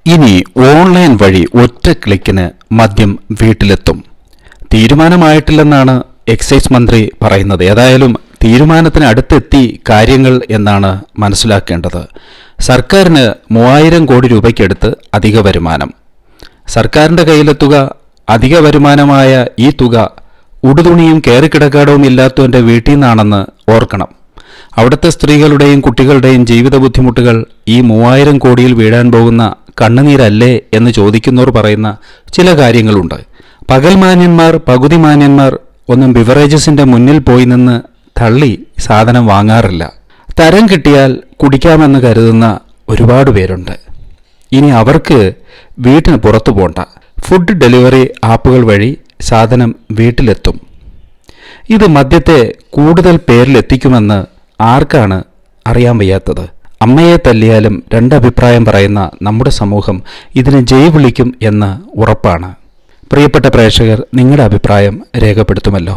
ഇനി ഓൺലൈൻ വഴി ഒറ്റ ക്ലിക്കിന് മദ്യം വീട്ടിലെത്തും. തീരുമാനമായിട്ടില്ലെന്നാണ് എക്സൈസ് മന്ത്രി പറയുന്നത്. ഏതായാലും തീരുമാനത്തിന് അടുത്തെത്തി കാര്യങ്ങൾ എന്നാണ് മനസ്സിലാക്കേണ്ടത്. സർക്കാരിന് 3000 കോടി രൂപയ്ക്കടുത്ത് അധിക വരുമാനം. സർക്കാരിൻ്റെ കയ്യിലെത്തുക അധിക വരുമാനമായ ഈ തുക ഉടുതുണിയും കയറിക്കിടക്കാടവും ഇല്ലാത്തവൻ്റെ വീട്ടിൽ നിന്നാണെന്ന് ഓർക്കണം. അവിടുത്തെ സ്ത്രീകളുടെയും കുട്ടികളുടെയും ജീവിത ബുദ്ധിമുട്ടുകൾ ഈ 3000 കോടിയിൽ വീഴാൻ പോകുന്ന കണ്ണുനീരല്ലേ എന്ന് ചോദിക്കുന്നവർ പറയുന്ന ചില കാര്യങ്ങളുണ്ട്. പകൽ മാന്യന്മാർ, പകുതി മാന്യന്മാർ ഒന്നും ബിവറേജസിൻ്റെ മുന്നിൽ പോയി നിന്ന് തള്ളി സാധനം വാങ്ങാറില്ല. തരം കിട്ടിയാൽ കുടിക്കാമെന്ന് കരുതുന്ന ഒരുപാട് പേരുണ്ട്. ഇനി അവർക്ക് വീട്ടിന് പുറത്തു പോണ്ട. ഫുഡ് ഡെലിവറി ആപ്പുകൾ വഴി സാധനം വീട്ടിലെത്തും. ഇത് മദ്യത്തെ കൂടുതൽ പേരിലെത്തിക്കുമെന്ന് ആർക്കാണ് അറിയാൻ വയ്യാത്തത്? അമ്മയെ തല്ലിയാലും രണ്ടഭിപ്രായം പറയുന്ന നമ്മുടെ സമൂഹം ഇതിന് ജയ് വിളിക്കും എന്ന് ഉറപ്പാണ്. പ്രിയപ്പെട്ട പ്രേക്ഷകർ, നിങ്ങളുടെ അഭിപ്രായം രേഖപ്പെടുത്തുമല്ലോ.